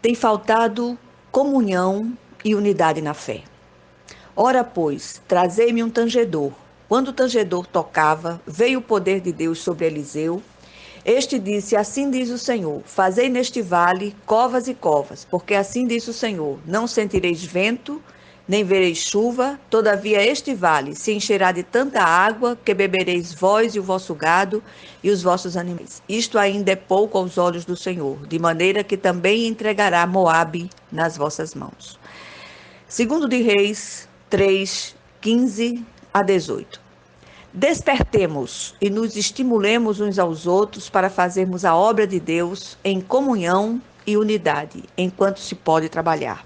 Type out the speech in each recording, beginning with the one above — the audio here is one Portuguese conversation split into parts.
tem faltado comunhão e unidade na fé. Ora, pois, trazei-me um tangedor. Quando o tangedor tocava, veio o poder de Deus sobre Eliseu. Este disse: Assim diz o Senhor: Fazei neste vale covas e covas, porque assim diz o Senhor: Não sentireis vento, nem vereis chuva, todavia este vale se encherá de tanta água que bebereis vós e o vosso gado e os vossos animais. Isto ainda é pouco aos olhos do Senhor, de maneira que também entregará Moabe nas vossas mãos. Segundo de Reis 3, 15 a 18. Despertemos e nos estimulemos uns aos outros para fazermos a obra de Deus em comunhão e unidade, enquanto se pode trabalhar.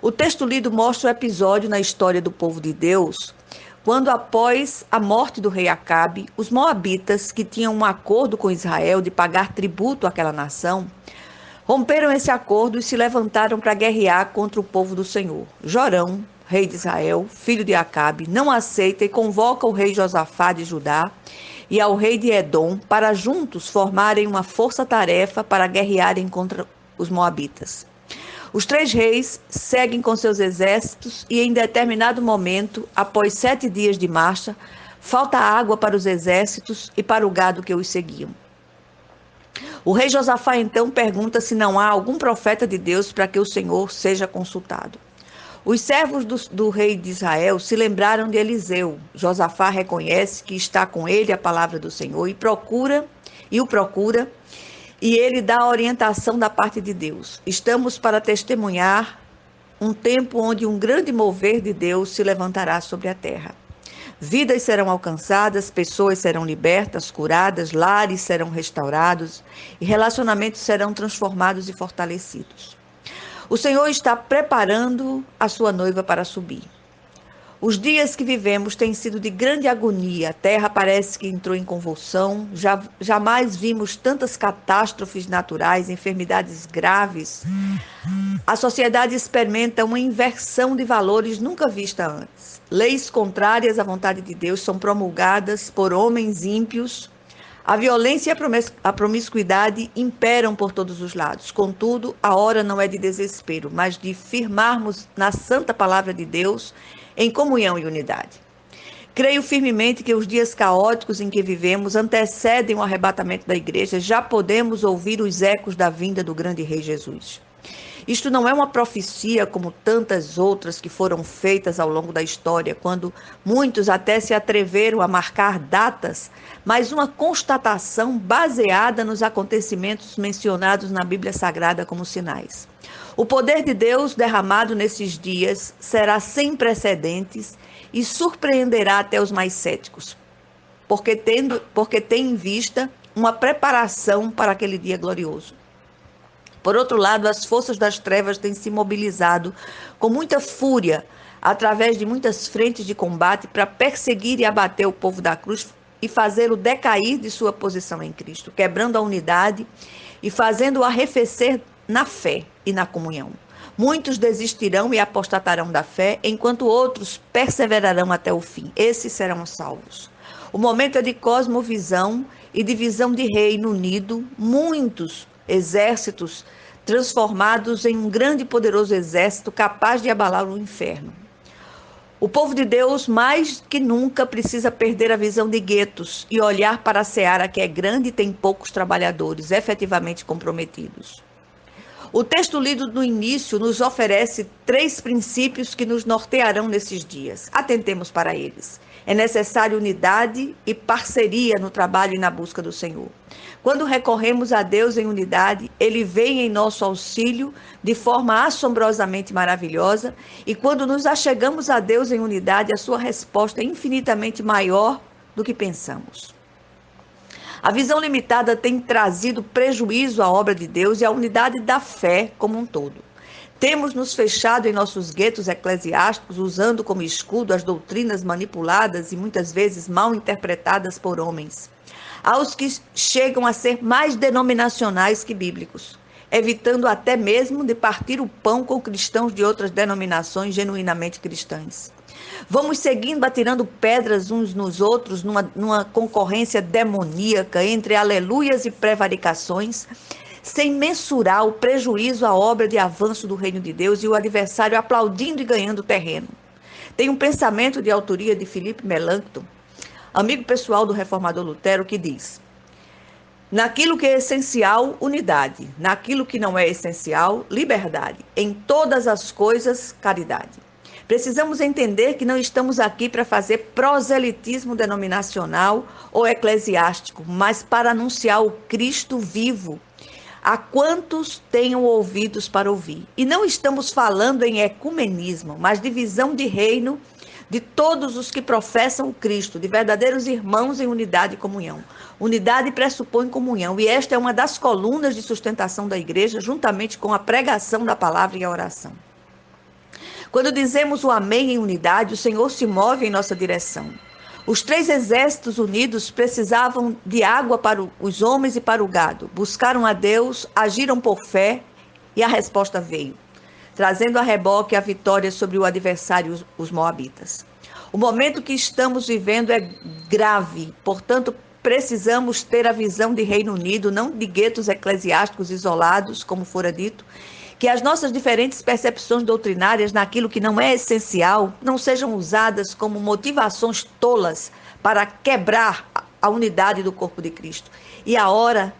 O texto lido mostra o episódio na história do povo de Deus, quando após a morte do rei Acabe, os moabitas, que tinham um acordo com Israel de pagar tributo àquela nação, romperam esse acordo e se levantaram para guerrear contra o povo do Senhor. Jorão, rei de Israel, filho de Acabe, não aceita e convoca o rei Josafá de Judá e ao rei de Edom para juntos formarem uma força-tarefa para guerrearem contra os moabitas. Os três reis seguem com seus exércitos e em determinado momento, após 7 dias de marcha, falta água para os exércitos e para o gado que os seguiam. O rei Josafá então pergunta se não há algum profeta de Deus para que o Senhor seja consultado. Os servos do rei de Israel se lembraram de Eliseu. Josafá reconhece que está com ele a palavra do Senhor e o procura, e ele dá a orientação da parte de Deus. Estamos para testemunhar um tempo onde um grande mover de Deus se levantará sobre a terra. Vidas serão alcançadas, pessoas serão libertas, curadas, lares serão restaurados e relacionamentos serão transformados e fortalecidos. O Senhor está preparando a sua noiva para subir. Os dias que vivemos têm sido de grande agonia. A terra parece que entrou em convulsão. Jamais vimos tantas catástrofes naturais, enfermidades graves. A sociedade experimenta uma inversão de valores nunca vista antes. Leis contrárias à vontade de Deus são promulgadas por homens ímpios. A violência e a promiscuidade imperam por todos os lados. Contudo, a hora não é de desespero, mas de firmarmos na santa palavra de Deus em comunhão e unidade. Creio firmemente que os dias caóticos em que vivemos antecedem o arrebatamento da igreja. Já podemos ouvir os ecos da vinda do grande Rei Jesus. Isto não é uma profecia como tantas outras que foram feitas ao longo da história, quando muitos até se atreveram a marcar datas, mas uma constatação baseada nos acontecimentos mencionados na Bíblia Sagrada como sinais. O poder de Deus derramado nesses dias será sem precedentes e surpreenderá até os mais céticos, porque tem em vista uma preparação para aquele dia glorioso. Por outro lado, as forças das trevas têm se mobilizado com muita fúria através de muitas frentes de combate para perseguir e abater o povo da cruz e fazê-lo decair de sua posição em Cristo, quebrando a unidade e fazendo-o arrefecer na fé e na comunhão. Muitos desistirão e apostatarão da fé, enquanto outros perseverarão até o fim. Esses serão salvos. O momento é de cosmovisão e de visão de reino unido. Muitos exércitos transformados em um grande e poderoso exército capaz de abalar o inferno. O povo de Deus, mais que nunca, precisa perder a visão de guetos e olhar para a seara que é grande e tem poucos trabalhadores efetivamente comprometidos. O texto lido no início nos oferece 3 princípios que nos nortearão nesses dias. Atentemos para eles. É necessário unidade e parceria no trabalho e na busca do Senhor. Quando recorremos a Deus em unidade, Ele vem em nosso auxílio de forma assombrosamente maravilhosa, e quando nos achegamos a Deus em unidade, a sua resposta é infinitamente maior do que pensamos. A visão limitada tem trazido prejuízo à obra de Deus e à unidade da fé como um todo. Temos nos fechado em nossos guetos eclesiásticos, usando como escudo as doutrinas manipuladas e muitas vezes mal interpretadas por homens. Há os que chegam a ser mais denominacionais que bíblicos, evitando até mesmo de partir o pão com cristãos de outras denominações genuinamente cristãs. Vamos seguindo atirando pedras uns nos outros numa concorrência demoníaca entre aleluias e prevaricações, sem mensurar o prejuízo à obra de avanço do reino de Deus e o adversário aplaudindo e ganhando terreno. Tem um pensamento de autoria de Philippe Melanchthon, amigo pessoal do reformador Lutero, que diz: naquilo que é essencial, unidade. Naquilo que não é essencial, liberdade. Em todas as coisas, caridade. Precisamos entender que não estamos aqui para fazer proselitismo denominacional ou eclesiástico, mas para anunciar o Cristo vivo a quantos tenham ouvidos para ouvir. E não estamos falando em ecumenismo, mas de visão de reino de todos os que professam o Cristo, de verdadeiros irmãos em unidade e comunhão. Unidade pressupõe comunhão, e esta é uma das colunas de sustentação da igreja, juntamente com a pregação da palavra e a oração. Quando dizemos o amém em unidade, o Senhor se move em nossa direção. Os 3 exércitos unidos precisavam de água para os homens e para o gado. Buscaram a Deus, agiram por fé e a resposta veio, trazendo a reboque a vitória sobre o adversário, os moabitas. O momento que estamos vivendo é grave, portanto, precisamos ter a visão de Reino Unido, não de guetos eclesiásticos isolados, como fora dito, que as nossas diferentes percepções doutrinárias naquilo que não é essencial não sejam usadas como motivações tolas para quebrar a unidade do corpo de Cristo. E a hora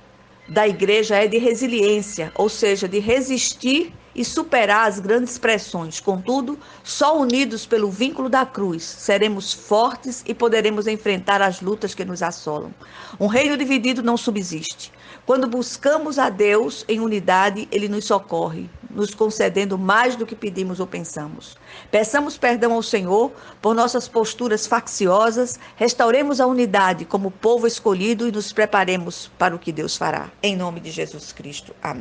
da igreja é de resiliência, ou seja, de resistir e superar as grandes pressões. Contudo, só unidos pelo vínculo da cruz seremos fortes e poderemos enfrentar as lutas que nos assolam. Um reino dividido não subsiste. Quando buscamos a Deus em unidade, Ele nos socorre, nos concedendo mais do que pedimos ou pensamos. Peçamos perdão ao Senhor por nossas posturas facciosas, restauremos a unidade como povo escolhido e nos preparemos para o que Deus fará. Em nome de Jesus Cristo. Amém.